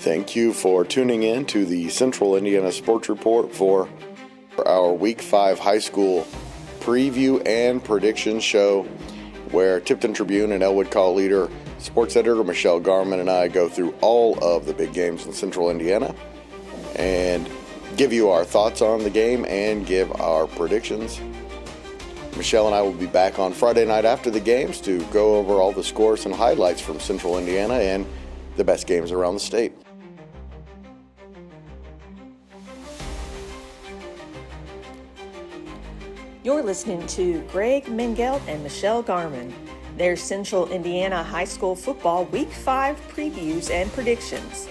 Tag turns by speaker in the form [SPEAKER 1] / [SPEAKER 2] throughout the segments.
[SPEAKER 1] Thank you for tuning in to the Central Indiana Sports Report for our Week 5 high school preview and prediction show, where Tipton Tribune and Elwood Call leader sports editor Michelle Garmon and I go through all of the big games in Central Indiana and give you our thoughts on the game and give our predictions. Michelle and I will be back on Friday night after the games to go over all the scores and highlights from Central Indiana and the best games around the state.
[SPEAKER 2] You're listening to Greg Mingelt and Michelle Garmon. Their Central Indiana High School Football Week 5 previews and predictions.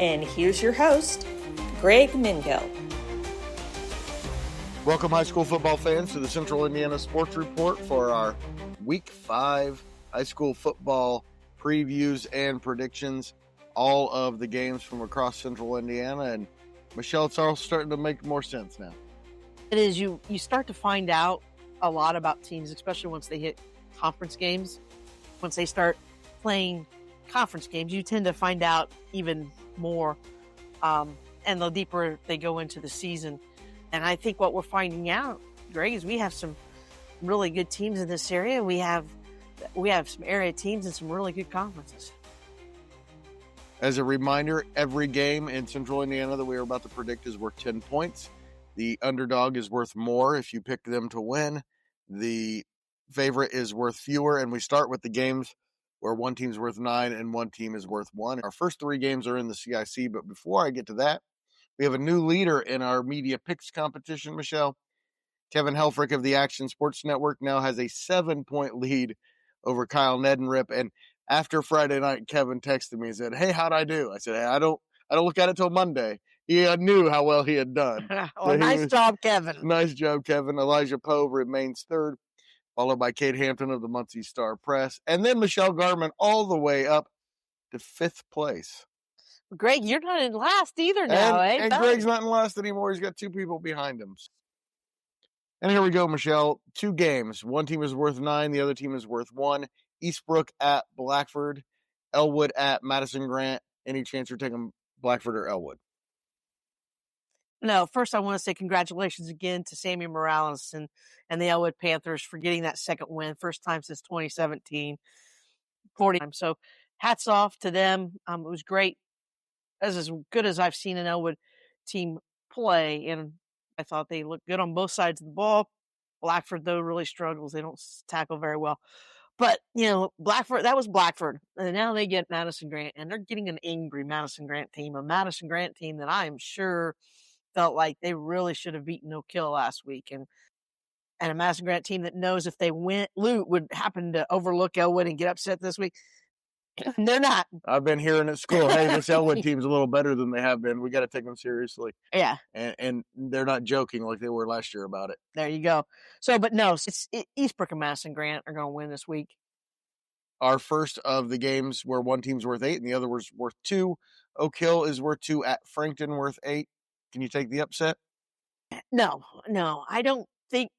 [SPEAKER 2] And here's your host, Greg Mingelt.
[SPEAKER 1] Welcome, high school football fans, to the Central Indiana Sports Report for our Week 5 high school football previews and predictions. All of the games from across Central Indiana. And Michelle, it's all starting to make more sense now.
[SPEAKER 3] It is. You start to find out a lot about teams, especially once they hit conference games. Once they start playing conference games, you tend to find out even more. And the deeper they go into the season. And I think what we're finding out, Greg, is we have some really good teams in this area. We have some area teams and some really good conferences.
[SPEAKER 1] As a reminder, every game in Central Indiana that we are about to predict is worth 10 points. The underdog is worth more if you pick them to win. The favorite is worth fewer, and we start with the games where one team's worth 9 and one team is worth 1. Our first 3 games are in the CIC, but before I get to that, we have a new leader in our media picks competition, Michelle. Kevin Helfrich of the Action Sports Network now has a 7-point lead over Kyle Nedenrip, and after Friday night, Kevin texted me and said, "Hey, how'd I do?" I said, "Hey, I don't look at it till Monday." He knew how well he had done.
[SPEAKER 3] Well, nice job, Kevin.
[SPEAKER 1] Nice job, Kevin. Elijah Poe remains third, followed by Kate Hampton of the Muncie Star Press, and then Michelle Garmon all the way up to 5th place.
[SPEAKER 3] Greg, you're not in last either now,
[SPEAKER 1] And Greg's not in last anymore. He's got 2 people behind him. And here we go, Michelle. 2 games. One team is worth 9. The other team is worth 1. Eastbrook at Blackford. Elwood at Madison Grant. Any chance you're taking Blackford or Elwood?
[SPEAKER 3] No, first I want to say congratulations again to Sammy Morales and the Elwood Panthers for getting that second win. First time since 2017. 40 times. So hats off to them. It was great. As good as I've seen an Elwood team play, and I thought they looked good on both sides of the ball. Blackford, though, really struggles. They don't tackle very well. But, Blackford, that was Blackford. And now they get Madison Grant, and they're getting an angry Madison Grant team, a Madison Grant team that I am sure felt like they really should have beaten Oak Hill last week. And a Madison Grant team that knows if they would happen to overlook Elwood and get upset this week. They're not.
[SPEAKER 1] I've been hearing at school, hey, this Elwood team's a little better than they have been. We got to take them seriously.
[SPEAKER 3] Yeah.
[SPEAKER 1] And they're not joking like they were last year about it.
[SPEAKER 3] There you go. So, but no, Eastbrook and Madison Grant are going to win this week.
[SPEAKER 1] Our first of the games where one team's worth 8 and the other was worth 2. Oak Hill is worth 2 at Frankton, worth 8. Can you take the upset?
[SPEAKER 3] No, I don't think.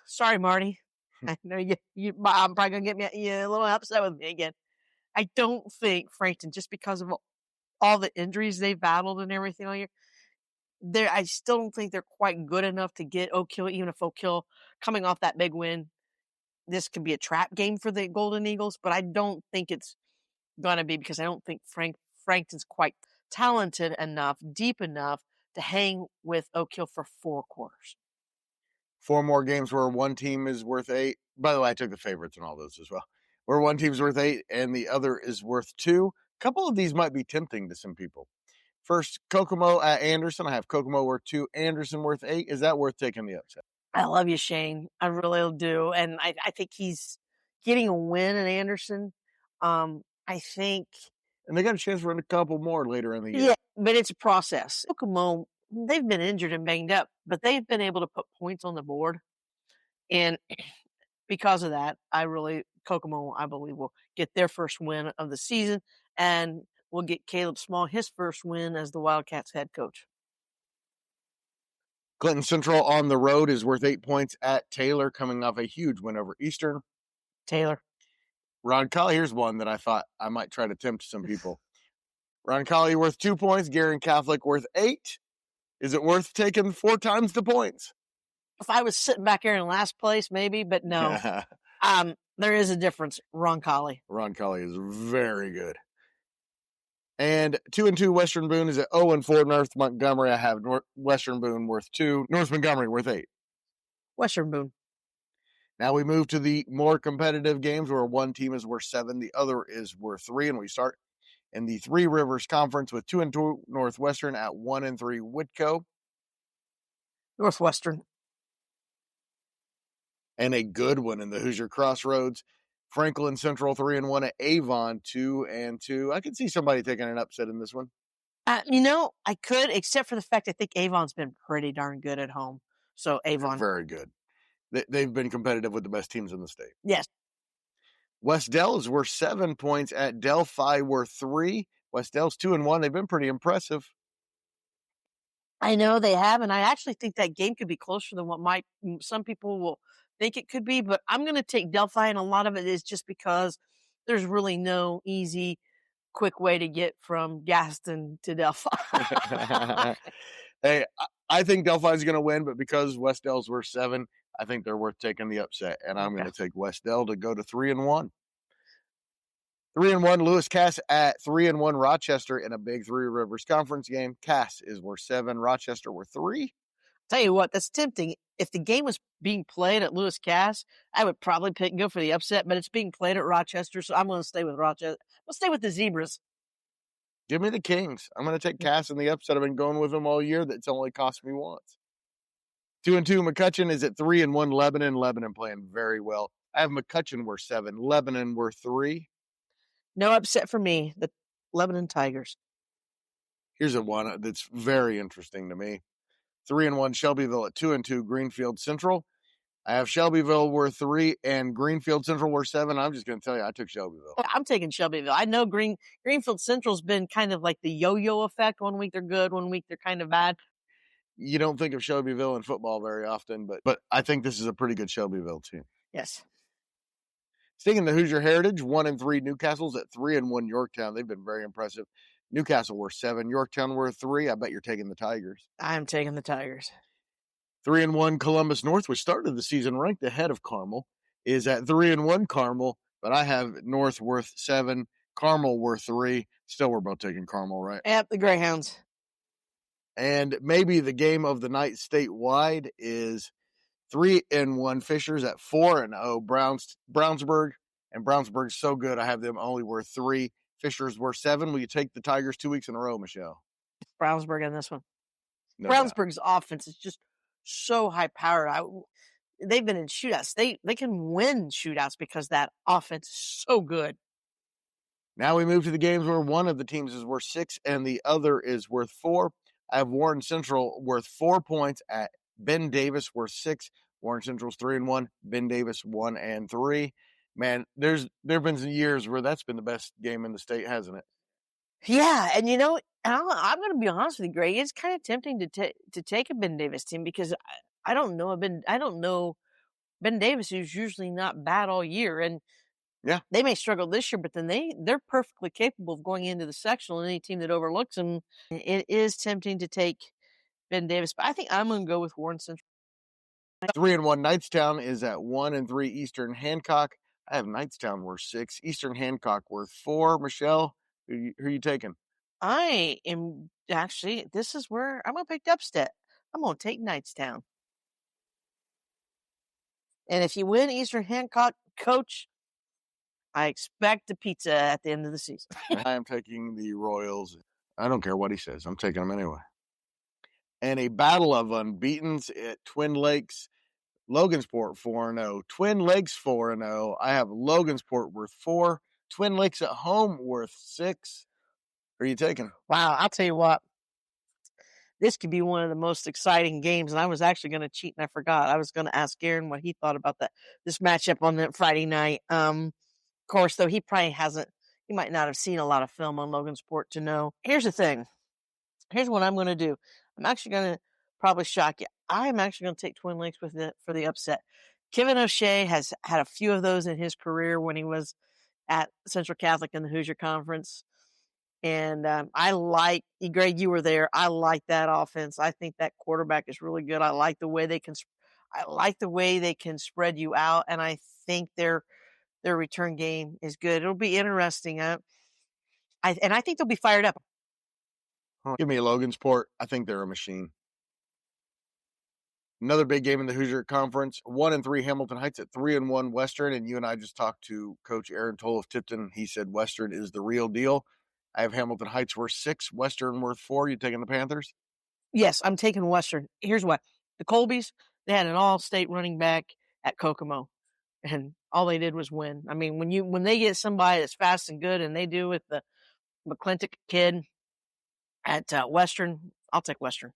[SPEAKER 3] Sorry, Marty. I know I'm probably going to get me a little upset with me again. I don't think Frankton, just because of all the injuries they've battled and everything all year, I still don't think they're quite good enough to get Oak Hill, even if Oak Hill coming off that big win. This could be a trap game for the Golden Eagles, but I don't think it's going to be, because I don't think Frankton's quite talented enough, deep enough to hang with Oak Hill for 4 quarters.
[SPEAKER 1] 4 more games where one team is worth 8. By the way, I took the favorites in all those as well. Where one team's worth 8 and the other is worth 2. A couple of these might be tempting to some people. First, Kokomo at Anderson. I have Kokomo worth 2, Anderson worth 8. Is that worth taking the upset?
[SPEAKER 3] I love you, Shane. I really do. And I think he's getting a win in Anderson. I think.
[SPEAKER 1] And they got a chance for a couple more later in the year.
[SPEAKER 3] Yeah, but it's a process. Kokomo, they've been injured and banged up, but they've been able to put points on the board. And because of that, Kokomo, I believe, will get their first win of the season, and will get Caleb Small his first win as the Wildcats head coach.
[SPEAKER 1] Clinton Central on the road is worth 8 points at Taylor, coming off a huge win over Eastern.
[SPEAKER 3] Taylor.
[SPEAKER 1] Roncalli, here's one that I thought I might try to tempt some people. Roncalli worth 2 points. Guerin Catholic worth 8. Is it worth taking 4 times the points?
[SPEAKER 3] If I was sitting back here in last place, maybe, but no. There is a difference. Roncalli.
[SPEAKER 1] Roncalli is very good. And 2-2 Western Boone is at 0-4 North Montgomery. I have Western Boone worth 2. North Montgomery worth 8.
[SPEAKER 3] Western Boone.
[SPEAKER 1] Now we move to the more competitive games where one team is worth 7, the other is worth 3, and we start in the Three Rivers Conference with 2-2 Northwestern at 1-3 Whitco.
[SPEAKER 3] Northwestern.
[SPEAKER 1] And a good one in the Hoosier Crossroads. Franklin Central 3-1 at Avon 2-2. I could see somebody taking an upset in this one.
[SPEAKER 3] I could, except for the fact I think Avon's been pretty darn good at home. So Avon.
[SPEAKER 1] Very good. They've been competitive with the best teams in the state.
[SPEAKER 3] Yes.
[SPEAKER 1] West Dell is worth 7 points at Delphi worth 3. West Dell's 2-1. They've been pretty impressive.
[SPEAKER 3] I know they have, and I actually think that game could be closer than what some people will think it could be, but I'm going to take Delphi, and a lot of it is just because there's really no easy, quick way to get from Gaston to Delphi.
[SPEAKER 1] Hey, I think Delphi's going to win, but because West Dell's worth 7, I think they're worth taking the upset, and I'm going to take West Dell to go to 3-1. 3-1 Lewis Cass at 3-1 Rochester in a big Three Rivers Conference game. Cass is worth 7, Rochester worth 3.
[SPEAKER 3] Tell you what, that's tempting. If the game was being played at Lewis Cass, I would probably go for the upset, but it's being played at Rochester, so I'm going to stay with Rochester. We'll stay with the Zebras.
[SPEAKER 1] Give me the Kings. I'm going to take Cass in the upset. I've been going with them all year. That's only cost me once. 2-2 McCutcheon is at 3-1 Lebanon. Lebanon playing very well. I have McCutcheon worth 7, Lebanon worth 3.
[SPEAKER 3] No upset for me. The Lebanon Tigers.
[SPEAKER 1] Here's a one that's very interesting to me. 3-1 Shelbyville at 2-2 Greenfield Central. I have Shelbyville worth 3 and Greenfield Central worth 7. I'm just going to tell you, I took Shelbyville.
[SPEAKER 3] I'm taking Shelbyville. I know Greenfield Central's been kind of like the yo-yo effect. 1 week they're good, 1 week they're kind of bad.
[SPEAKER 1] You don't think of Shelbyville in football very often, but I think this is a pretty good Shelbyville team.
[SPEAKER 3] Yes.
[SPEAKER 1] Sticking to Hoosier Heritage, 1-3 Newcastle's at 3-1 Yorktown. They've been very impressive. Newcastle worth 7, Yorktown worth 3. I bet you're taking the Tigers.
[SPEAKER 3] I'm taking the Tigers.
[SPEAKER 1] 3-1 Columbus North, which started the season ranked ahead of Carmel, is at 3-1 Carmel, but I have North worth 7, Carmel worth 3. Still, we're both taking Carmel, right?
[SPEAKER 3] Yep, the Greyhounds.
[SPEAKER 1] And maybe the game of the night statewide is 3-1 Fishers at 4-0 Brownsburg. And Brownsburg's so good, I have them only worth 3. Fishers worth 7. Will you take the Tigers 2 weeks in a row, Michelle?
[SPEAKER 3] Brownsburg in this one.
[SPEAKER 1] No
[SPEAKER 3] Brownsburg's offense is just so high powered. They've been in shootouts. They can win shootouts because that offense is so good.
[SPEAKER 1] Now we move to the games where one of the teams is worth 6 and the other is worth 4. I have Warren Central worth 4 points at Ben Davis worth 6. Warren Central's 3-1. Ben Davis 1-3. Man, there's been some years where that's been the best game in the state, hasn't it?
[SPEAKER 3] Yeah, and I'm going to be honest with you, Greg. It's kind of tempting to take a Ben Davis team because I don't know Ben Davis, who's usually not bad all year, and
[SPEAKER 1] yeah,
[SPEAKER 3] they may struggle this year, but then they're perfectly capable of going into the sectional. And any team that overlooks them, it is tempting to take Ben Davis, but I think I'm going to go with Warren Central.
[SPEAKER 1] 3-1 Knightstown is at 1-3 Eastern Hancock. I have Knightstown worth 6, Eastern Hancock worth 4. Michelle, who are you taking?
[SPEAKER 3] I am actually. This is where I'm going to pick upset. I'm going to take Knightstown. And if you win Eastern Hancock, coach, I expect a pizza at the end of the season.
[SPEAKER 1] I am taking the Royals. I don't care what he says. I'm taking them anyway. And a battle of unbeatens at Twin Lakes. Logansport 4-0. Twin Lakes 4-0. I have Logansport worth 4. Twin Lakes at home worth 6. Who are you taking?
[SPEAKER 3] Wow, I'll tell you what. This could be one of the most exciting games, and I was actually going to cheat, and I forgot. I was going to ask Aaron what he thought about this matchup on that Friday night. Of course, though, he might not have seen a lot of film on Logansport to know. Here's the thing. Here's what I'm going to do. I'm actually going to probably shock you. I'm actually going to take Twin Lakes for the upset. Kevin O'Shea has had a few of those in his career when he was at Central Catholic in the Hoosier Conference. And I like, Greg, you were there. I like that offense. I think that quarterback is really good. I like the way they can spread you out, and I think their return game is good. It'll be interesting. I think they'll be fired up.
[SPEAKER 1] Give me Logansport. I think they're a machine. Another big game in the Hoosier Conference. 1-3 Hamilton Heights at 3-1 Western. And you and I just talked to Coach Aaron Toll of Tipton. He said Western is the real deal. I have Hamilton Heights worth 6, Western worth 4. You taking the Panthers?
[SPEAKER 3] Yes, I'm taking Western. Here's what. The Colbys, they had an all-state running back at Kokomo, and all they did was win. I mean, when they get somebody that's fast and good, and they do with the McClintock kid at Western, I'll take Western.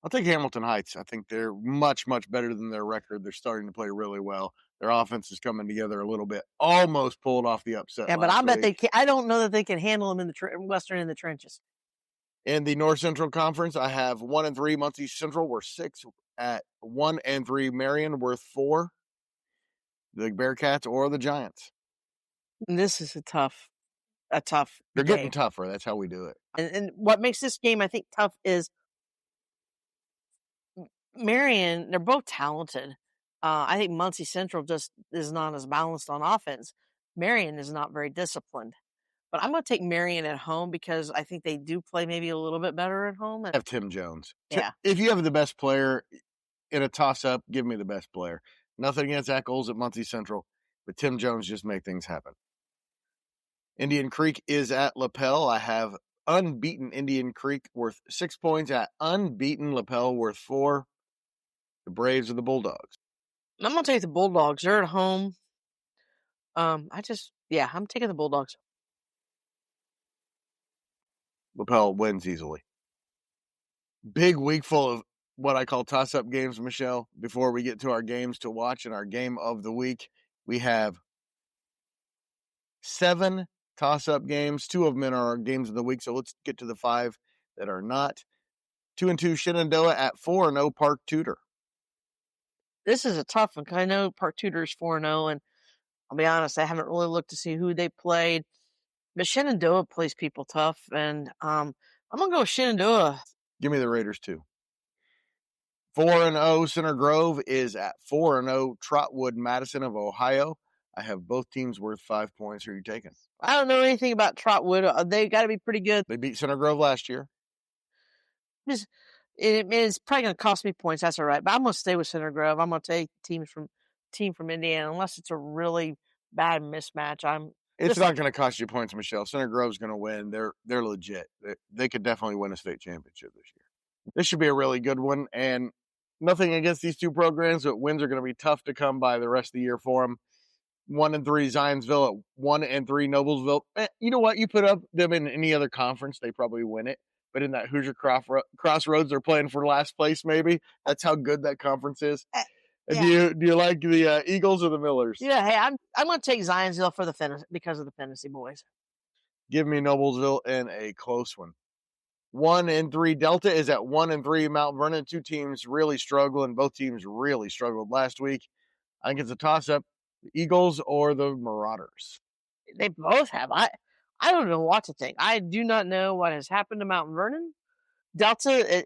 [SPEAKER 1] I'll take Hamilton Heights. I think they're much, much better than their record. They're starting to play really well. Their offense is coming together a little bit. Almost pulled off the upset.
[SPEAKER 3] Yeah, but I bet they can. I don't know that they can handle them in the Western in the trenches.
[SPEAKER 1] In the North Central Conference, I have 1-3 Muncie Central worth 6 at 1-3 Marion worth 4. The Bearcats or the Giants.
[SPEAKER 3] This is a tough.
[SPEAKER 1] They're
[SPEAKER 3] game.
[SPEAKER 1] Getting tougher. That's how we do it.
[SPEAKER 3] And what makes this game, I think, tough is Marion. They're both talented. I think Muncie Central just is not as balanced on offense. Marion is not very disciplined. But I'm going to take Marion at home because I think they do play maybe a little bit better at home.
[SPEAKER 1] I have Tim Jones.
[SPEAKER 3] Yeah.
[SPEAKER 1] If you have the best player in a toss-up, give me the best player. Nothing against Zach Oles at Muncie Central, but Tim Jones just make things happen. Indian Creek is at Lapel. I have unbeaten Indian Creek worth 6 points at unbeaten Lapel worth 4. The Braves or the Bulldogs?
[SPEAKER 3] I'm going to take the Bulldogs. They're at home. I'm taking the Bulldogs.
[SPEAKER 1] Lapel wins easily. Big week full of what I call toss-up games, Michelle. Before we get to our games to watch and our game of the week, we have 7 toss-up games. 2 of them are our games of the week, so let's get to the 5 that are not. 2-2 Shenandoah at 4-0 Park Tudor.
[SPEAKER 3] This is a tough one because I know Park Tudor is 4-0, and I'll be honest, I haven't really looked to see who they played. But Shenandoah plays people tough, and I'm going to go with Shenandoah.
[SPEAKER 1] Give me the Raiders, too. 4-0 Center Grove is at 4-0 Trotwood Madison of Ohio. I have both teams worth 5 points. Who are you taking?
[SPEAKER 3] I don't know anything about Trotwood. They got to be pretty good.
[SPEAKER 1] They beat Center Grove last year.
[SPEAKER 3] It's probably going to cost me points. That's all right. But I'm going to stay with Center Grove. I'm going to take team from Indiana, unless it's a really bad mismatch.
[SPEAKER 1] It's not going to cost you points, Michelle. Center Grove's going to win. They're legit. They could definitely win a state championship this year. This should be a really good one. And nothing against these 2 programs, but wins are going to be tough to come by the rest of the year for them. 1-3 Zionsville at 1-3 Noblesville. You know what? You put up them in any other conference, they probably win it. But in that Hoosier Crossroads, they're playing for last place. Maybe that's how good that conference is. Yeah. Do you like the Eagles or the Millers?
[SPEAKER 3] Yeah, hey, I'm going to take Zionsville for because of the Fantasy Boys.
[SPEAKER 1] Give me Noblesville in a close one. 1-3 Delta is at 1-3 Mount Vernon. 2 teams really struggling. Both teams really struggled last week. I think it's a toss-up. The Eagles or the Marauders?
[SPEAKER 3] They both have. I don't know what to think. I do not know what has happened to Mount Vernon. Delta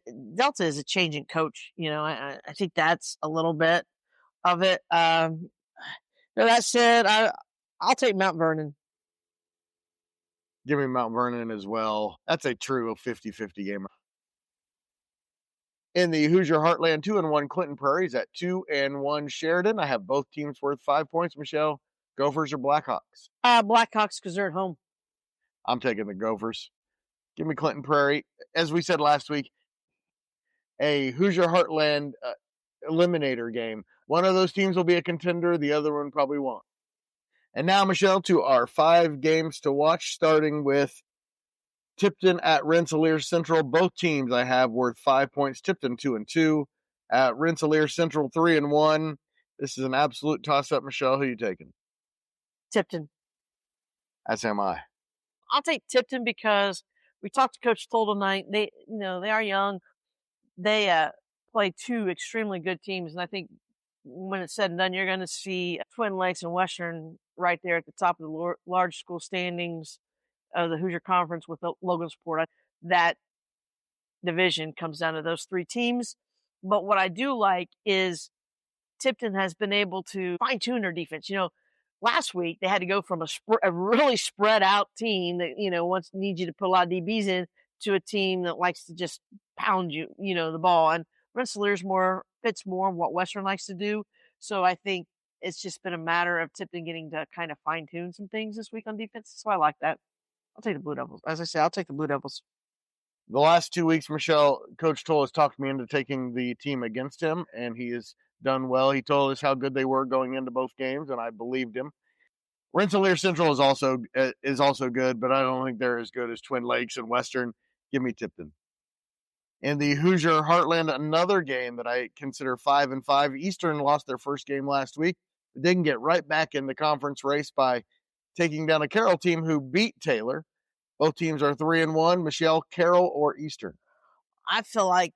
[SPEAKER 3] is a changing coach. You know, I think that's a little bit of it. That said, I'll take Mount Vernon.
[SPEAKER 1] Give me Mount Vernon as well. That's a true 50-50 game. In the Hoosier Heartland, 2-1 Clinton Prairies at 2-1 Sheridan. I have both teams worth 5 points. Michelle, Gophers or Blackhawks?
[SPEAKER 3] Blackhawks because they're at home.
[SPEAKER 1] I'm taking the Gophers. Give me Clinton Prairie. As we said last week, a Hoosier Heartland eliminator game. One of those teams will be a contender. The other one probably won't. And now, Michelle, to our 5 games to watch, starting with Tipton at Rensselaer Central. Both teams I have worth 5 points. Tipton 2-2. At Rensselaer Central 3-1. This is an absolute toss-up, Michelle. Who are you taking?
[SPEAKER 3] Tipton.
[SPEAKER 1] As am I.
[SPEAKER 3] I'll take Tipton because we talked to Coach Toll tonight. They are young. They play 2 extremely good teams, and I think when it's said and done, you're going to see Twin Lakes and Western right there at the top of the large school standings of the Hoosier Conference with Logansport. That division comes down to those three teams. But what I do like is Tipton has been able to fine-tune their defense. Last week they had to go from a really spread out team that, needs you to put a lot of DBs in, to a team that likes to just pound you, the ball. And Rensselaer's fits more what Western likes to do. So I think it's just been a matter of Tipton getting to kind of fine-tune some things this week on defense. So I like that. I'll take the Blue Devils. As I say, I'll take the Blue Devils.
[SPEAKER 1] The last 2 weeks, Michelle, Coach Toll has talked me into taking the team against him, and he has done well. He told us how good they were going into both games, and I believed him. Rensselaer Central is also good, but I don't think they're as good as Twin Lakes and Western. Give me Tipton. In the Hoosier Heartland, another game that I consider 5-5. Eastern lost their first game last week, but they can get right back in the conference race by taking down a Carroll team who beat Taylor. Both teams are 3-1. Michelle, Carroll or Eastern?
[SPEAKER 3] I feel like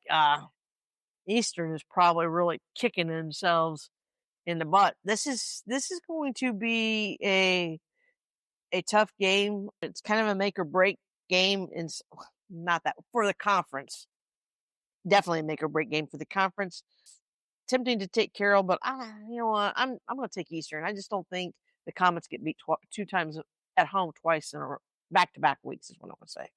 [SPEAKER 3] Eastern is probably really kicking themselves in the butt. This is going to be a tough game. It's kind of a make or break game, not that for the conference. Definitely a make or break game for the conference. Tempting to take Carroll, but you know what? I'm going to take Eastern. I just don't think the Comets get beat 2 times at home, twice in a back-to-back weeks is what I'm going to say.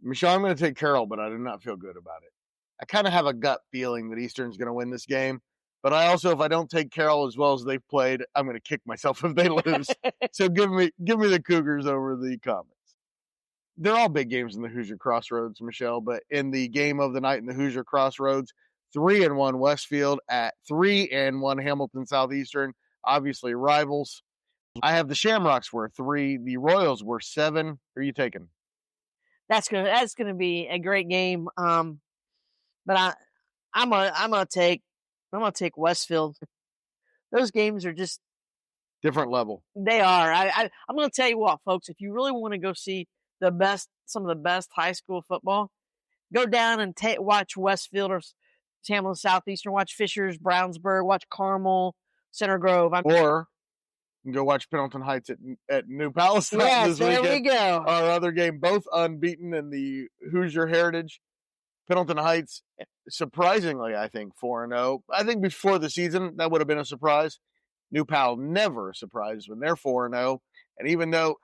[SPEAKER 1] Michelle, I'm going to take Carroll, but I do not feel good about it. I kind of have a gut feeling that Eastern's going to win this game, but I also, if I don't take Carroll as well as they've played, I'm going to kick myself if they lose. So give me the Cougars over the Comets. They're all big games in the Hoosier Crossroads, Michelle, but in the game of the night in the Hoosier Crossroads, 3-1 Westfield at 3-1 Hamilton Southeastern, obviously rivals. I have the Shamrocks were 3, the Royals were 7. Who are you taking?
[SPEAKER 3] That's gonna be a great game. But I'm gonna take Westfield. Those games are just
[SPEAKER 1] different level.
[SPEAKER 3] They are. I'm gonna tell you what, folks. If you really want to go see some of the best high school football, go down and watch Westfield or Hamilton Southeastern. Watch Fishers, Brownsburg. Watch Carmel, Center Grove.
[SPEAKER 1] Or you can go watch Pendleton Heights at New Palestine this weekend.
[SPEAKER 3] There we go.
[SPEAKER 1] Our other game, both unbeaten in the Hoosier Heritage. Pendleton Heights, surprisingly, I think 4-0. I think before the season that would have been a surprise. New Pal never a surprise when they're 4-0. And even though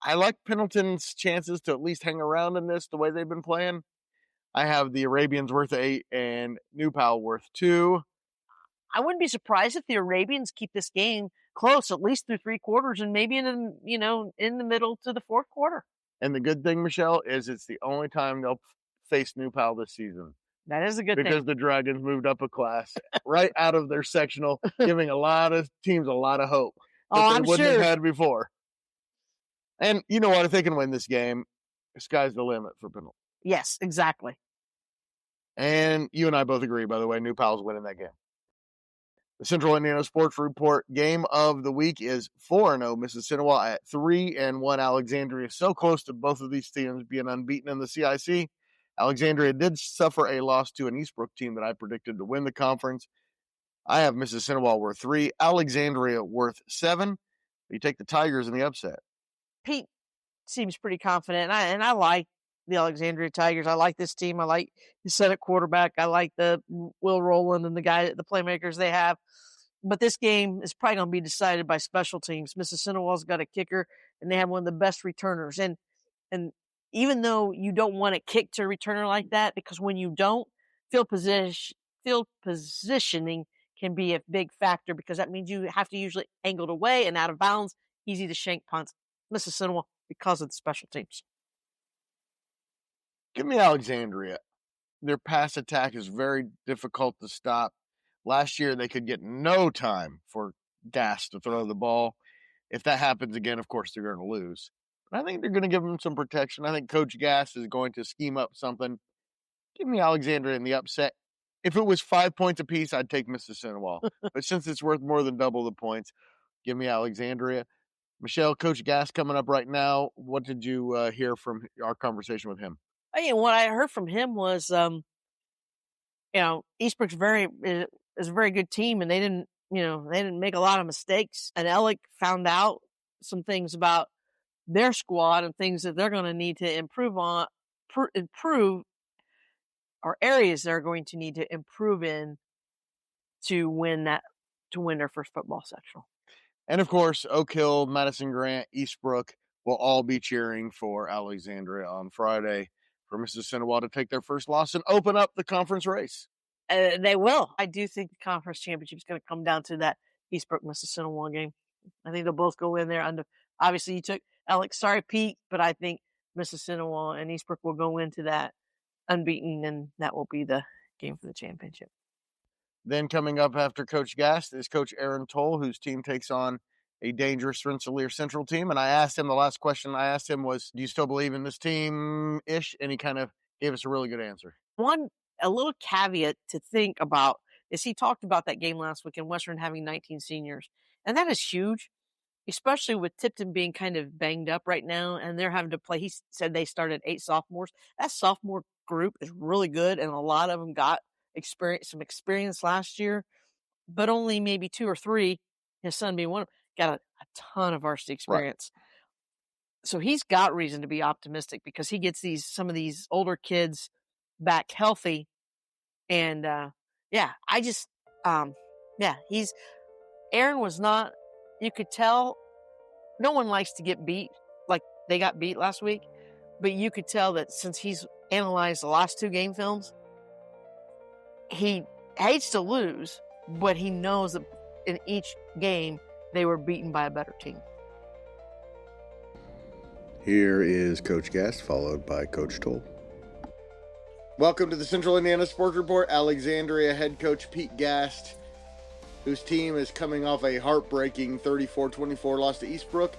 [SPEAKER 1] I like Pendleton's chances to at least hang around in this the way they've been playing, I have the Arabians worth 8 and New Pal worth 2.
[SPEAKER 3] I wouldn't be surprised if the Arabians keep this game close, at least through 3 quarters, and maybe in the middle to the 4th quarter.
[SPEAKER 1] And the good thing, Michelle, is it's the only time they'll face New Pal this season.
[SPEAKER 3] That is a good thing.
[SPEAKER 1] Because the Dragons moved up a class right out of their sectional, giving a lot of teams a lot of hope that they wouldn't have had before. And you know what? If they can win this game, the sky's the limit for Pendleton.
[SPEAKER 3] Yes, exactly.
[SPEAKER 1] And you and I both agree, by the way, New Pal's winning that game. The Central Indiana Sports Report game of the week is 4-0 Mississinawa at 3-1 Alexandria. So close to both of these teams being unbeaten in the CIC. Alexandria did suffer a loss to an Eastbrook team that I predicted to win the conference. I have Mississinawa worth 3, Alexandria worth 7. You take the Tigers in the upset.
[SPEAKER 3] Pete seems pretty confident, and I like the Alexandria Tigers. I like this team. I like the Senate quarterback. I like the Will Rowland and the playmakers they have. But this game is probably going to be decided by special teams. Mississinawa's got a kicker, and they have one of the best returners. And even though you don't want to kick to a returner like that, because when you don't, field positioning can be a big factor, because that means you have to usually angle it away and out of bounds, easy to shank punts. Mississinawa, because of the special teams.
[SPEAKER 1] Give me Alexandria. Their pass attack is very difficult to stop. Last year, they could get no time for Gas to throw the ball. If that happens again, of course, they're going to lose. But I think they're going to give them some protection. I think Coach Gas is going to scheme up something. Give me Alexandria in the upset. If it was 5 points apiece, I'd take Mississinawa. But since it's worth more than double the points, give me Alexandria. Michelle, Coach Gas coming up right now. What did you hear from our conversation with him?
[SPEAKER 3] What I heard from him was, Eastbrook's is a very good team, and they didn't they didn't make a lot of mistakes. And Ellick found out some things about their squad and things that they're going to need to improve on, or areas they're going to need to improve in to win their first football sectional.
[SPEAKER 1] And of course, Oak Hill, Madison Grant, Eastbrook will all be cheering for Alexandria on Friday for Mississinawa to take their first loss and open up the conference race.
[SPEAKER 3] They will. I do think the conference championship is going to come down to that Eastbrook-Mississinawa game. I think they'll both go in there under. Obviously, you took Alex. Sorry, Pete, but I think Mississinawa and Eastbrook will go into that unbeaten, and that will be the game for the championship.
[SPEAKER 1] Then coming up after Coach Gast is Coach Aaron Toll, whose team takes on a dangerous Rensselaer Central team. And I asked him, the last question I asked him was, do you still believe in this team-ish? And he kind of gave us a really good answer.
[SPEAKER 3] A little caveat to think about is he talked about that game last week in Western having 19 seniors. And that is huge, especially with Tipton being kind of banged up right now and they're having to play. He said they started 8 sophomores. That sophomore group is really good, and a lot of them got some experience last year, but only maybe 2 or 3, his son being one of them, got a ton of varsity experience. Right. So he's got reason to be optimistic because he gets some of these older kids back healthy. And Aaron was not, you could tell, no one likes to get beat like they got beat last week, but you could tell that since he's analyzed the last 2 game films, he hates to lose, but he knows that in each game they were beaten by a better team.
[SPEAKER 1] Here is Coach Gast, followed by Coach Toll. Welcome to the Central Indiana Sports Report. Alexandria head coach Pete Gast, whose team is coming off a heartbreaking 34-24 loss to Eastbrook,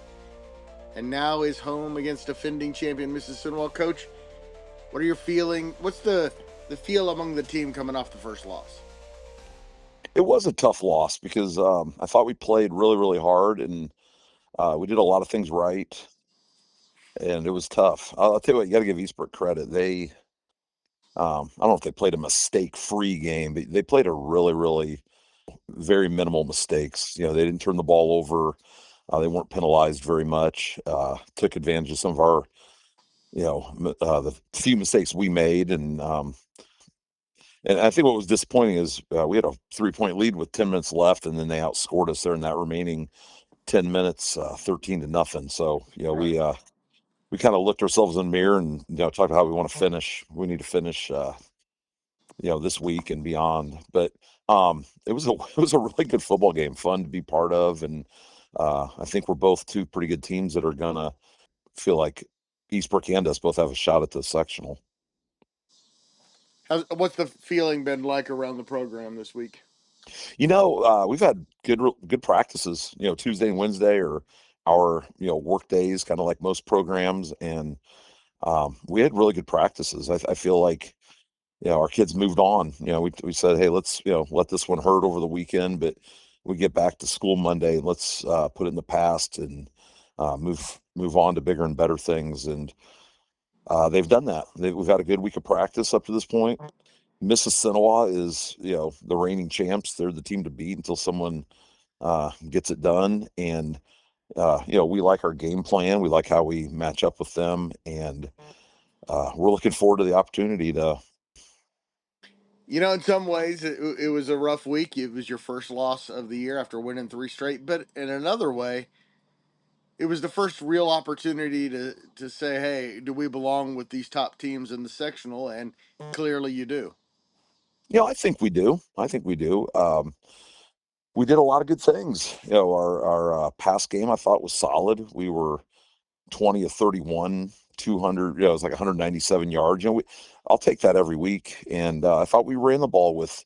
[SPEAKER 1] and now is home against defending champion Mississinawa. Coach, what are your feelings? What's the feel among the team coming off the first loss?
[SPEAKER 4] It was a tough loss because I thought we played really, really hard, and we did a lot of things right, and it was tough. I'll tell you what, you got to give Eastbrook credit. They, I don't know if they played a mistake-free game, but they played a really, really very minimal mistakes. They didn't turn the ball over. They weren't penalized very much. Took advantage of some of our, the few mistakes we made, and I think what was disappointing is we had a 3-point lead with 10 minutes left, and then they outscored us there in that remaining 10 minutes, 13-0. So, we kind of looked ourselves in the mirror and, talked about how we want to finish. We need to finish, this week and beyond. But it was a really good football game, fun to be part of. And I think we're both 2 pretty good teams that are going to feel like Eastbrook and us both have a shot at the sectional.
[SPEAKER 1] What's the feeling been like around the program this week?
[SPEAKER 4] We've had good practices. Tuesday and Wednesday are our work days, kind of like most programs, and we had really good practices. I feel like our kids moved on. We said, hey, let's let this one hurt over the weekend, but we get back to school Monday. Let's put it in the past and move on to bigger and better things. And they've done that. We've had a good week of practice up to this point. Mississinawa is, the reigning champs. They're the team to beat until someone gets it done. And, we like our game plan. We like how we match up with them. And we're looking forward to the opportunity to.
[SPEAKER 1] In some ways, it was a rough week. It was your first loss of the year after winning 3 straight. But in another way, it was the first real opportunity to say, hey, do we belong with these top teams in the sectional? And clearly you do.
[SPEAKER 4] I think we do. We did a lot of good things. Our pass game I thought was solid. We were 20 of 31, 200. It was like 197 yards. I'll take that every week. And I thought we ran the ball with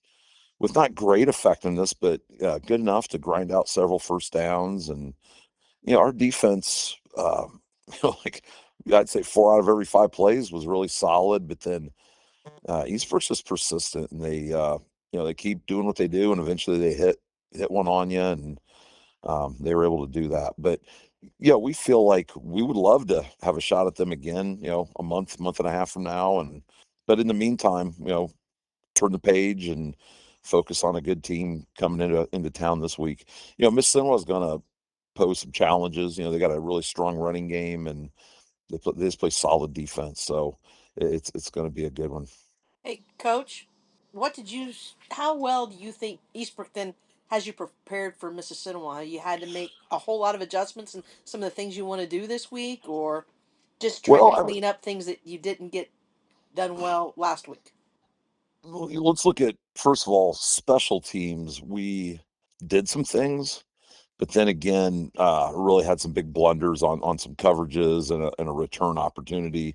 [SPEAKER 4] not great effectiveness, but good enough to grind out several first downs. And our defense, I'd say 4 out of every 5 plays was really solid. But then Eastbrook's just persistent, and they keep doing what they do, and eventually they hit one on you, and they were able to do that. But we feel like we would love to have a shot at them again, a month and a half from now. But in the meantime, turn the page and focus on a good team coming into town this week. Mississippi is going to pose some challenges. They got a really strong running game, and they just play solid defense. So it's going to be a good one.
[SPEAKER 3] Hey, Coach, how well do you think Eastbrook then has you prepared for Mississippi? You had to make a whole lot of adjustments and some of the things you want to do this week, or just trying
[SPEAKER 4] Well,
[SPEAKER 3] to clean up things that you didn't get done well last week?
[SPEAKER 4] let's look at, first of all, special teams. We did some things, but then again, really had some big blunders on some coverages and a return opportunity.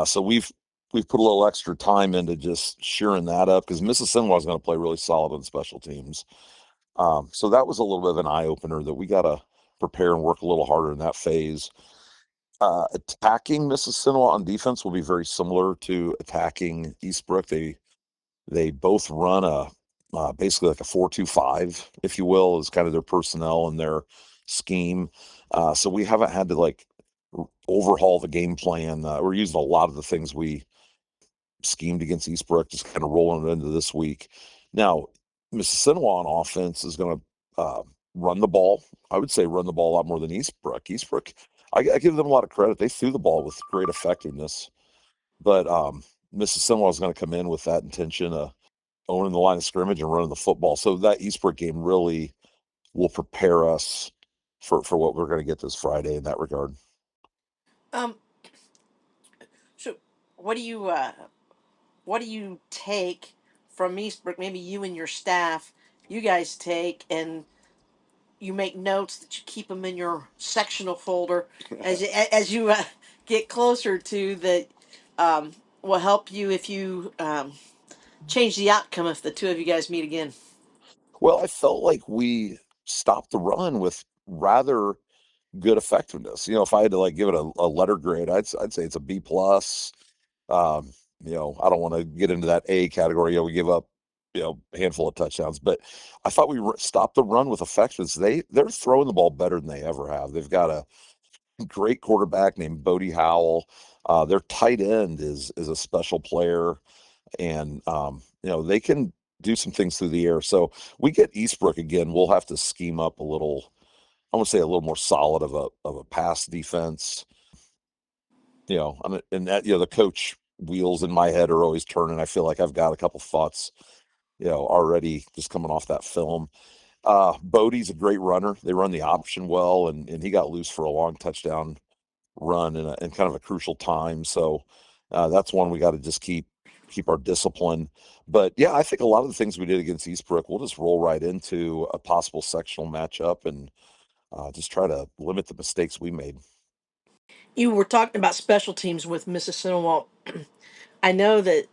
[SPEAKER 4] So we've put a little extra time into just shearing that up because Mississippi was going to play really solid on special teams. So that was a little bit of an eye opener that we got to prepare and work a little harder in that phase. Attacking Mississippi on defense will be very similar to attacking Eastbrook. They both run basically like a 4-2-5, if you will, is kind of their personnel and their scheme. So we haven't had to overhaul the game plan. We're using a lot of the things we schemed against Eastbrook, just kind of rolling it into this week. Now, Mississippi on offense is going to run the ball. I would say run the ball a lot more than Eastbrook. Eastbrook, I give them a lot of credit. They threw the ball with great effectiveness, but Mississippi is going to come in with that intention of owning the line of scrimmage and running the football. So that Eastbrook game really will prepare us for what we're going to get this Friday in that regard.
[SPEAKER 3] Um, so what do you take from Eastbrook? Maybe you and your staff, you guys take and you make notes that you keep them in your sectional folder as you get closer to that will help you if you change the outcome if the two of you guys meet again.
[SPEAKER 4] Well, I felt like we stopped the run with rather good effectiveness. If I had to give it a letter grade, I'd say it's a B plus. Um, I don't want to get into that A category. We give up, a handful of touchdowns, but I thought we stopped the run with effectiveness. They're throwing the ball better than they ever have. They've got a great quarterback named Bodie Howell. Their tight end is a special player, and they can do some things through the air. So we get Eastbrook again. We'll have to scheme up a little. I want to say a little more solid of a pass defense. And that the coach wheels in my head are always turning. I feel like I've got a couple thoughts, already just coming off that film. Bodie's a great runner. They run the option well, and he got loose for a long touchdown run in kind of a crucial time. So that's one we got to just keep our discipline. But yeah, I think a lot of the things we did against Eastbrook, we'll just roll right into a possible sectional matchup and just try to limit the mistakes we made.
[SPEAKER 3] You were talking about special teams with Mississippi. I know that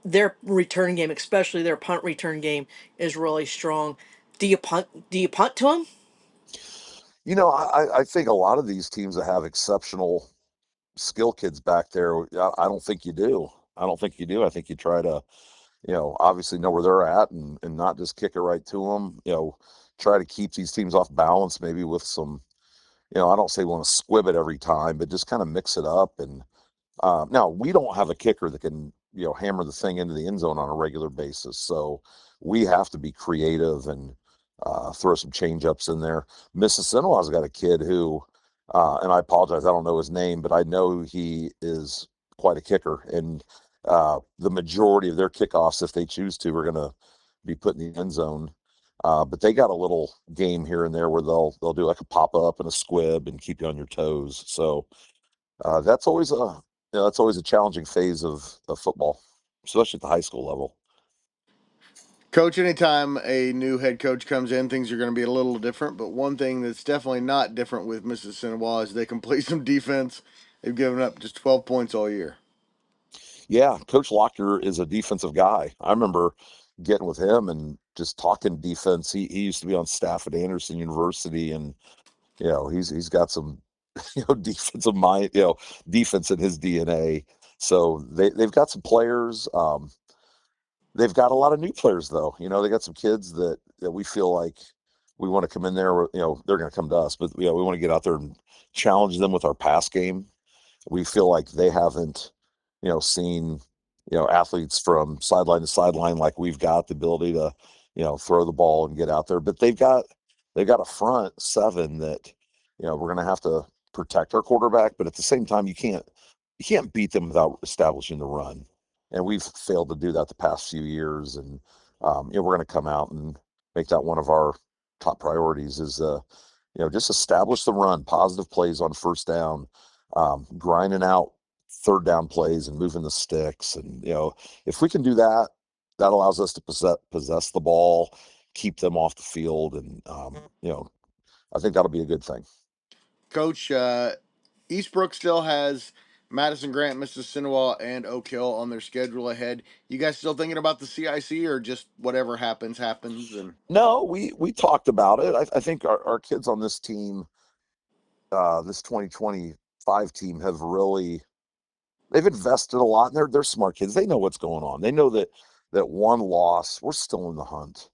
[SPEAKER 3] their return game, especially their punt return game, is really strong. Do you punt? Do you punt to them?
[SPEAKER 4] I think a lot of these teams that have exceptional skill kids back there, I don't think you do. I don't think you do. I think you try to, obviously know where they're at and not just kick it right to them. Try to keep these teams off balance, maybe with some, I don't say we want to squib it every time, but just kind of mix it up. And now we don't have a kicker that can, hammer the thing into the end zone on a regular basis. So we have to be creative and throw some change ups in there. Mississippi's got a kid who, and I apologize, I don't know his name, but I know he is quite a kicker. And the majority of their kickoffs, if they choose to, are going to be put in the end zone. But they got a little game here and there where they'll do like a pop up and a squib and keep you on your toes. So that's always a challenging phase of football, especially at the high school level.
[SPEAKER 1] Coach, anytime a new head coach comes in, things are going to be a little different. But one thing that's definitely not different with Mississippi is they can play some defense. They've given up just 12 points all year.
[SPEAKER 4] Yeah, Coach Lochner is a defensive guy. I remember getting with him and just talking defense. He used to be on staff at Anderson University, and he's got some defensive mind, defense in his DNA. So they've got some players. They've got a lot of new players though. They got some kids that we feel like we want to come in there. They're going to come to us, but we want to get out there and challenge them with our pass game. We feel like they haven't, seen athletes from sideline to sideline, like we've got the ability to, throw the ball and get out there. But they've got a front seven that, we're going to have to protect our quarterback. But at the same time, you can't beat them without establishing the run. And we've failed to do that the past few years. And, we're going to come out and make that one of our top priorities is, just establish the run, positive plays on first down, grinding out third down plays and moving the sticks. And, if we can do that, that allows us to possess the ball, keep them off the field. And, I think that'll be a good thing.
[SPEAKER 1] Coach, Eastbrook still has Madison, Grant, Mississinawa, and Oak Hill on their schedule ahead. You guys still thinking about the CIC, or just whatever happens? And
[SPEAKER 4] No, we talked about it. I think our kids on this team, this 2025 team, they've invested a lot, and they're smart kids. They know what's going on. They know that one loss, we're still in the hunt.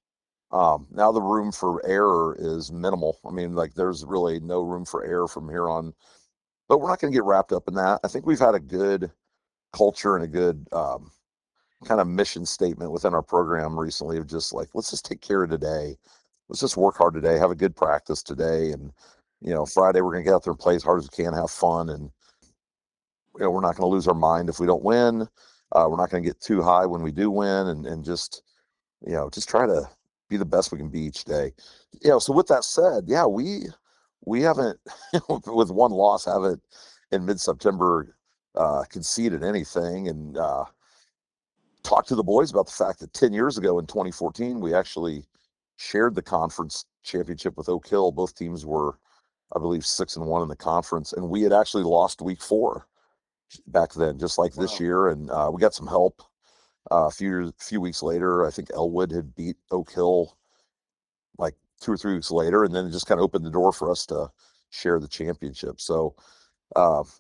[SPEAKER 4] Now the room for error is minimal. I mean, like, there's really no room for error from here on, but we're not going to get wrapped up in that. I think we've had a good culture and a good kind of mission statement within our program recently of just like, let's just take care of today. Let's just work hard today, have a good practice today. And, Friday we're going to get out there and play as hard as we can, have fun. And, we're not going to lose our mind if we don't win. We're not going to get too high when we do win, and just try to be the best we can be each day. So with that said, yeah, we haven't, with one loss, haven't in mid-September conceded anything. And talked to the boys about the fact that 10 years ago in 2014, we actually shared the conference championship with Oak Hill. Both teams were, I believe, 6-1 in the conference, and we had actually lost week 4 back then, just like this year. And we got some help a few weeks later. I think Elwood had beat Oak Hill like 2 or 3 weeks later, and then it just kind of opened the door for us to share the championship. So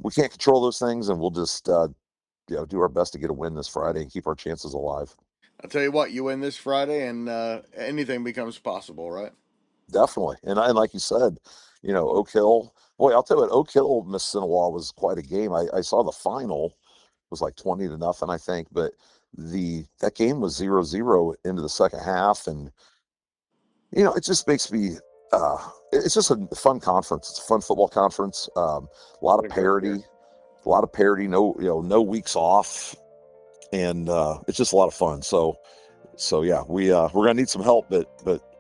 [SPEAKER 4] we can't control those things, and we'll just do our best to get a win this Friday and keep our chances alive.
[SPEAKER 1] I'll tell you what, you win this Friday, and anything becomes possible, right?
[SPEAKER 4] Definitely. And like you said, Oak Hill, boy, I'll tell you what, Oak Hill, Mississinawa was quite a game. I saw the final was like 20-0, I think, but that game was 0-0 into the second half. And, it just makes me, it's just a fun conference. It's a fun football conference. A lot of parity, no weeks off. And it's just a lot of fun. So yeah, we're going to need some help, but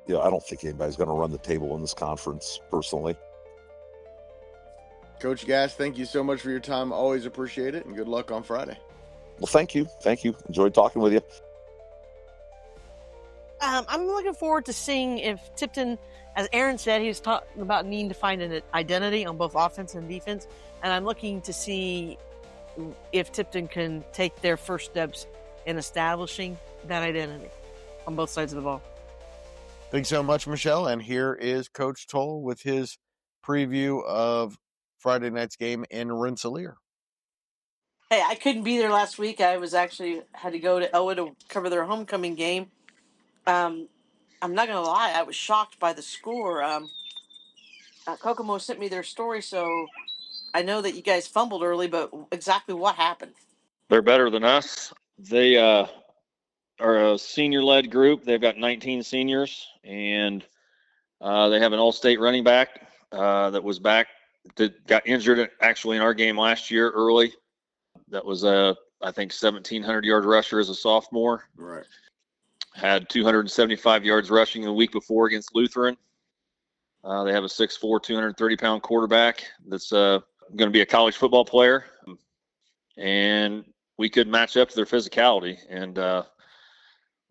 [SPEAKER 4] I don't think anybody's going to run the table in this conference personally.
[SPEAKER 1] Coach Gass, thank you so much for your time. Always appreciate it, and good luck on Friday.
[SPEAKER 4] Well, thank you. Enjoyed talking with you.
[SPEAKER 3] I'm looking forward to seeing if Tipton, as Aaron said, he was talking about needing to find an identity on both offense and defense, and I'm looking to see if Tipton can take their first steps in establishing that identity on both sides of the ball.
[SPEAKER 1] Thanks so much, Michelle. And here is Coach Toll with his preview of Friday night's game in Rensselaer.
[SPEAKER 3] Hey, I couldn't be there last week. I was actually had to go to Elwood to cover their homecoming game. I'm not going to lie. I was shocked by the score. Kokomo sent me their story, so I know that you guys fumbled early, but exactly what happened?
[SPEAKER 5] They're better than us. They are a senior-led group. They've got 19 seniors, and they have an all-state running back that got injured actually in our game last year early. That was I think 1,700-yard rusher as a sophomore.
[SPEAKER 1] Right.
[SPEAKER 5] Had 275 yards rushing the week before against Lutheran. They have a 6'4", 230-pound quarterback that's going to be a college football player. And we could match up to their physicality. And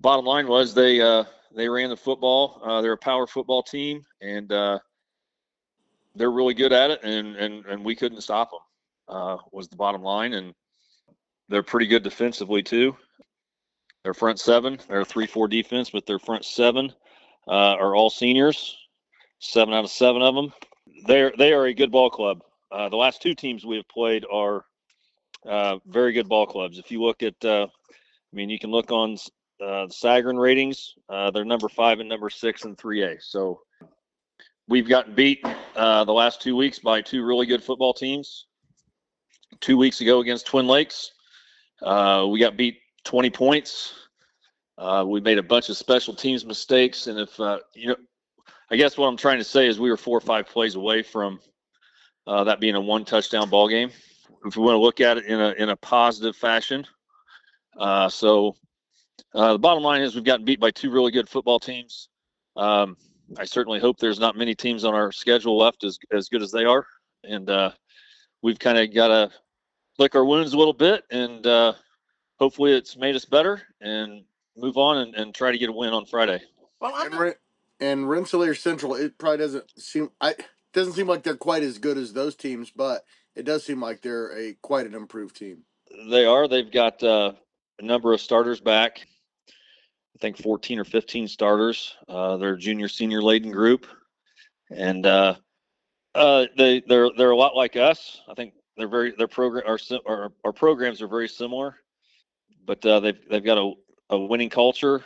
[SPEAKER 5] bottom line was they ran the football. They're a power football team, and they're really good at it, and we couldn't stop them, was the bottom line. And they're pretty good defensively too. Their front seven, they're a 3-4 defense, but their front seven are all seniors, 7 out of 7 of them. They are a good ball club. The last 2 teams we have played are very good ball clubs. If you look at, you can look on the Sagarin ratings. They're number 5 and number 6 in 3A. So we've gotten beat the last 2 weeks by 2 really good football teams. 2 weeks ago against Twin Lakes, we got beat 20 points. We made a bunch of special teams mistakes, and if I guess what I'm trying to say is we were 4 or 5 plays away from that being a 1 touchdown ball game. If we want to look at it in a positive fashion, so the bottom line is we've gotten beat by 2 really good football teams. I certainly hope there's not many teams on our schedule left as good as they are, and we've kind of got to lick our wounds a little bit, and hopefully it's made us better and move on and try to get a win on Friday.
[SPEAKER 1] Well, and Rensselaer Central, it probably doesn't seem like they're quite as good as those teams, but it does seem like they're quite an improved team.
[SPEAKER 5] They are. They've got a number of starters back. I think 14 or 15 starters. They're a junior senior laden group, and they're a lot like us. I think our programs are very similar, but they've got a winning culture.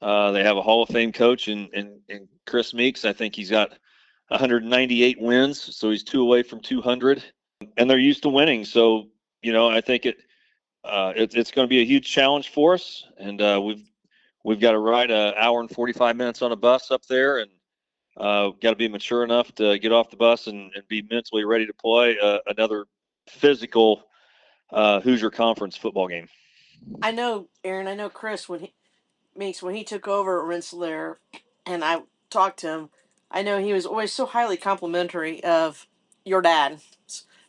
[SPEAKER 5] They have a Hall of Fame coach in Chris Meeks. I think he's got 198 wins, so he's 2 away from 200, and they're used to winning. So I think it's going to be a huge challenge for us, and we've got to ride an hour and 45 minutes on a bus up there, and got to be mature enough to get off the bus and be mentally ready to play another physical Hoosier Conference football game.
[SPEAKER 3] I know, Aaron. I know Chris when he took over at Rensselaer, and I talked to him. I know he was always so highly complimentary of your dad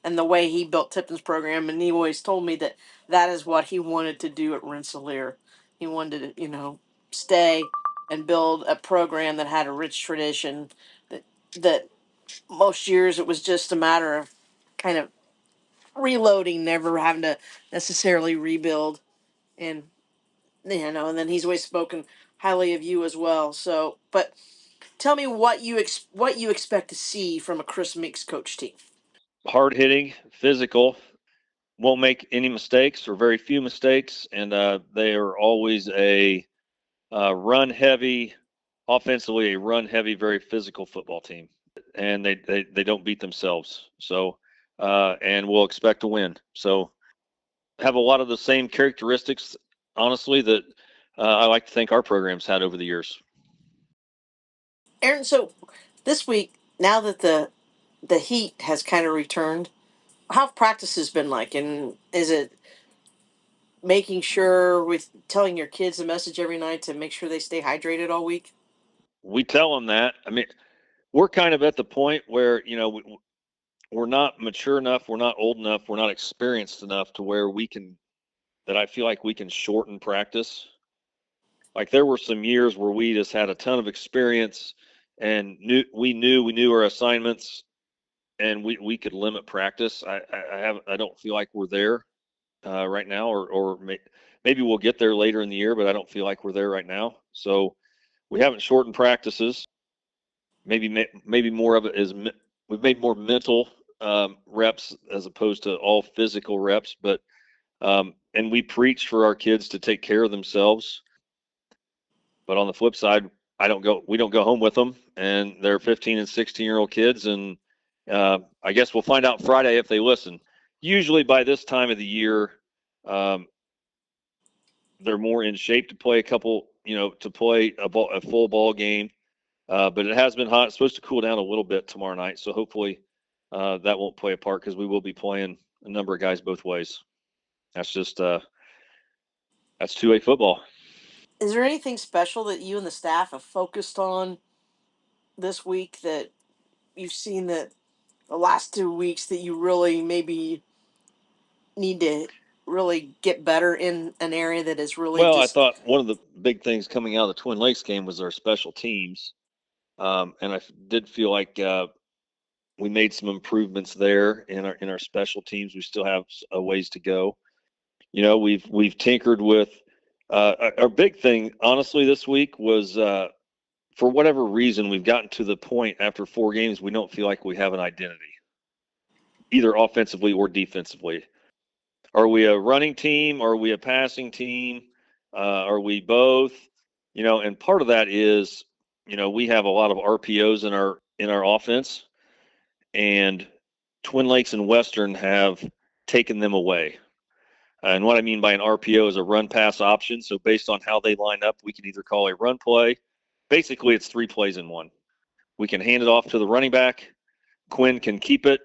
[SPEAKER 3] and the way he built Tipton's program, and he always told me that is what he wanted to do at Rensselaer. He wanted to, stay and build a program that had a rich tradition. That most years it was just a matter of kind of reloading, never having to necessarily rebuild, and and then he's always spoken highly of you as well. So, but tell me what you expect to see from a Chris Meeks coach team.
[SPEAKER 5] Hard hitting, physical, won't make any mistakes or very few mistakes, and they are always a run heavy, offensively a run heavy, very physical football team, and they don't beat themselves. So, and we'll expect to win. So, have a lot of the same characteristics, honestly, that I like to think our programs had over the years.
[SPEAKER 3] Aaron, so this week, now that the heat has kind of returned, how have practices been like? And is it making sure with telling your kids a message every night to make sure they stay hydrated all week?
[SPEAKER 5] We tell them that. I mean, we're kind of at the point where, we're not mature enough, we're not old enough, we're not experienced enough to where that I feel like we can shorten practice. Like there were some years where we just had a ton of experience and we knew our assignments, and we could limit practice. I don't feel like we're there right now, or maybe we'll get there later in the year, but I don't feel like we're there right now. So we haven't shortened practices. Maybe more of it is we've made more mental reps as opposed to all physical reps, but and we preach for our kids to take care of themselves. But on the flip side, we don't go home with them, and they're 15 and 16-year-old kids, and I guess we'll find out Friday if they listen. Usually by this time of the year, they're more in shape to play a full ball game. But it has been hot. It's supposed to cool down a little bit tomorrow night, so hopefully that won't play a part because we will be playing a number of guys both ways. That's just that's 2A football.
[SPEAKER 3] Is there anything special that you and the staff have focused on this week that you've seen that the last 2 weeks that you really maybe need to really get better in an area that is really
[SPEAKER 5] I thought one of the big things coming out of the Twin Lakes game was our special teams. And I did feel like we made some improvements there in our special teams. We still have a ways to go. We've tinkered with our big thing, honestly, this week was for whatever reason, we've gotten to the point after 4 games, we don't feel like we have an identity, either offensively or defensively. Are we a running team? Are we a passing team? Are we both? And part of that is, we have a lot of RPOs in our offense, and Twin Lakes and Western have taken them away. And what I mean by an RPO is a run pass option. So based on how they line up, we can either call a run play. Basically, it's 3 plays in one. We can hand it off to the running back. Quinn can keep it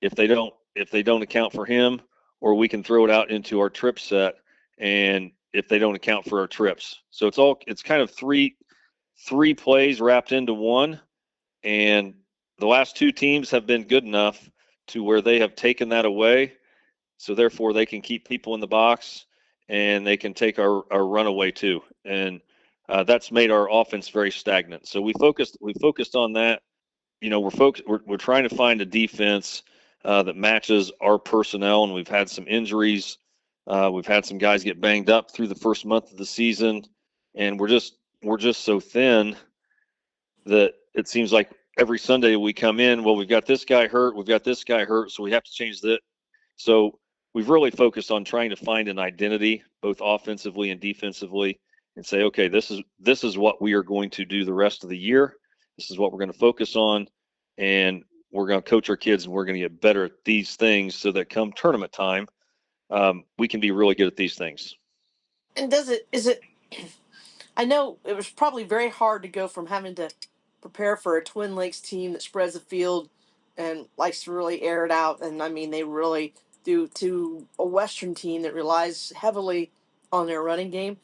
[SPEAKER 5] if they don't account for him, or we can throw it out into our trip set, and if they don't account for our trips. So it's kind of three plays wrapped into one. And the last 2 teams have been good enough to where they have taken that away. So therefore they can keep people in the box and they can take our runaway too. And that's made our offense very stagnant. So we focused on that. You know, we're trying to find a defense that matches our personnel, and we've had some injuries. We've had some guys get banged up through the first month of the season, and we're just so thin that it seems like every Sunday we come in, well, we've got this guy hurt, so we have to change that. So we've really focused on trying to find an identity, both offensively and defensively, and say, okay, this is what we are going to do the rest of the year. This is what we're going to focus on, and we're going to coach our kids, and we're going to get better at these things so that come tournament time, we can be really good at these things.
[SPEAKER 3] And I know it was probably very hard to go from having to prepare for a Twin Lakes team that spreads the field and likes to really air it out, and I mean they really do, to a Western team that relies heavily on their running game.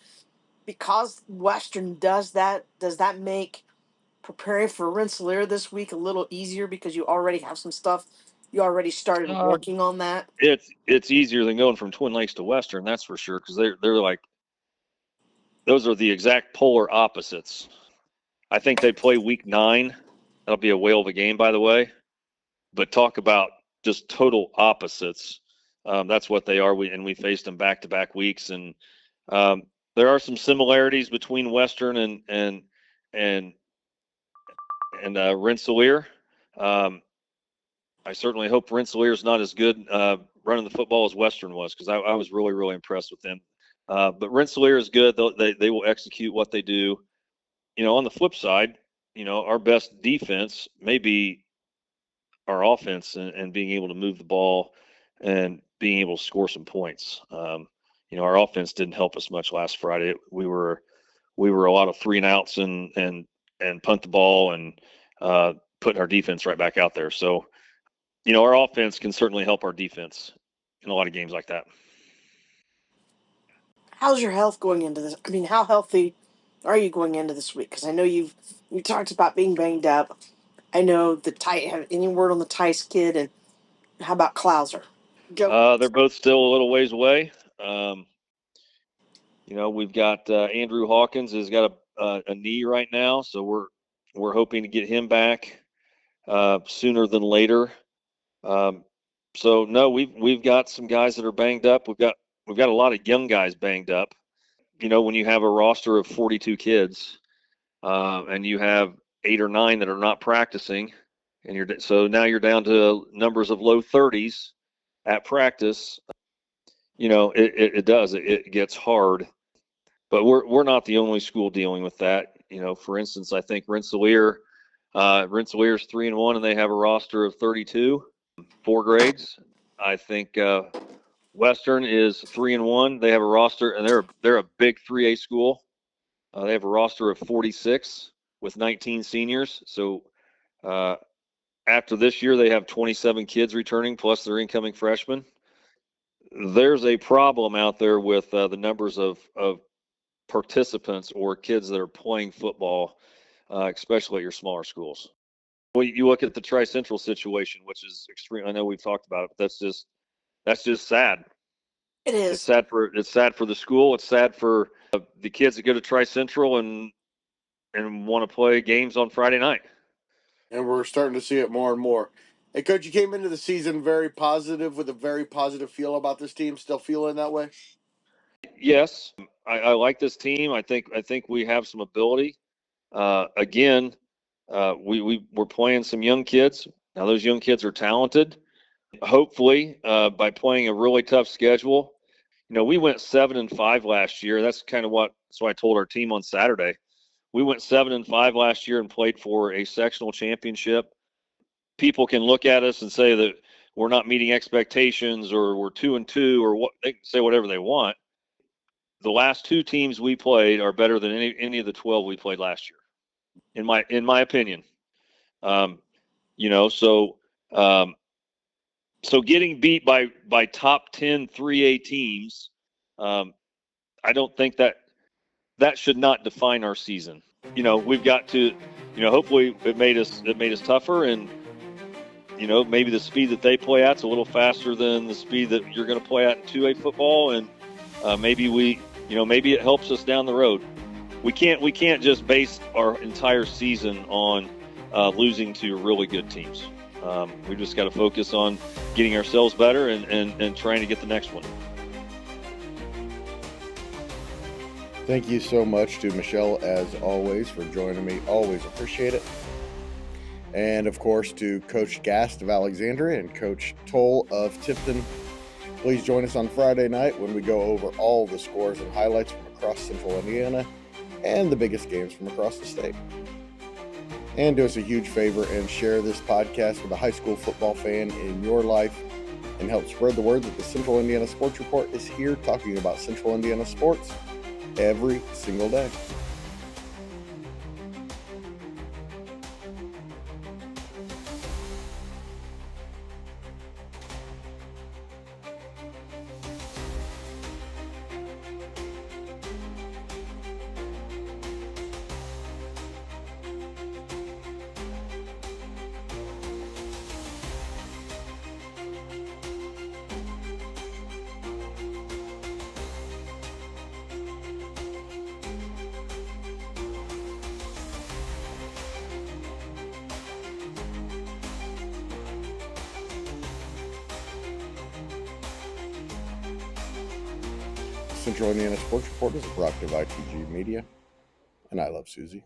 [SPEAKER 3] Because Western does that, does that make preparing for Rensselaer this week a little easier because you already have some stuff you already started working on that?
[SPEAKER 5] It's easier than going from Twin Lakes to Western, that's for sure, because they're like, those are the exact polar opposites. I think they play week 9. That'll be a whale of a game, by the way. But talk about just total opposites. That's what they are. We faced them back-to-back weeks, and there are some similarities between Western and Rensselaer. I certainly hope Rensselaer is not as good running the football as Western was, because I was really, really impressed with them. But Rensselaer is good. They will execute what they do. You know, on the flip side, you know, our best defense may be our offense and being able to move the ball and being able to score some points. You know, our offense didn't help us much last Friday. We were a lot of 3 and outs and punt the ball and putting our defense right back out there. So, you know, our offense can certainly help our defense in a lot of games like that.
[SPEAKER 3] How's your health going into this? I mean, how healthy are you going into this week? Because I know you talked about being banged up. I know have any word on the Tice kid, and how about Clouser?
[SPEAKER 5] They're both still a little ways away. You know, we've got Andrew Hawkins has got a knee right now, so we're hoping to get him back sooner than later. So no, we've got some guys that are banged up. We've got a lot of young guys banged up. You know, when you have a roster of 42 kids, and you have 8 or 9 that are not practicing, and so now you're down to numbers of low 30s at practice. You know, it gets hard. But we're not the only school dealing with that. You know, for instance, I think Rensselaer's 3-1, and they have a roster of 32, 4 grades. I think Western is 3-1. They have a roster, and they're a big 3A school. They have a roster of 46 with 19 seniors. So after this year, they have 27 kids returning plus their incoming freshmen. There's a problem out there with the numbers of participants or kids that are playing football, especially at your smaller schools. Well, you look at the Tri-Central situation, which is extreme. I know we've talked about it, but that's just sad.
[SPEAKER 3] It is.
[SPEAKER 5] It's sad for the school. It's sad for the kids that go to Tri-Central and want to play games on Friday night.
[SPEAKER 1] And we're starting to see it more and more. Hey, Coach, you came into the season very positive with a very positive feel about this team. Still feeling that way?
[SPEAKER 5] Yes, I like this team. I think we have some ability. Again, we're playing some young kids. Now those young kids are talented. Hopefully, by playing a really tough schedule, you know, we went 7-5 last year. That's what I told our team on Saturday. We went 7-5 last year and played for a sectional championship. People can look at us and say that we're not meeting expectations or we're 2-2 or what, they can say whatever they want. The last 2 teams we played are better than any of the 12 we played last year, in my opinion. So getting beat by top 10 3A teams, I don't think that should not define our season. We've got to, hopefully it made us tougher, and maybe the speed that they play at's a little faster than the speed that you're going to play at in 2A football, and maybe it helps us down the road. We can't just base our entire season on losing to really good teams. We just got to focus on getting ourselves better and trying to get the next one.
[SPEAKER 1] Thank you so much to Michelle, as always, for joining me. Always appreciate it. And, of course, to Coach Gast of Alexandria and Coach Toll of Tipton. Please join us on Friday night when we go over all the scores and highlights from across Central Indiana and the biggest games from across the state. And do us a huge favor and share this podcast with a high school football fan in your life and help spread the word that the Central Indiana Sports Report is here talking about Central Indiana sports every single day. Central Indiana Sports Report is brought to you by TG Media, and I love Susie.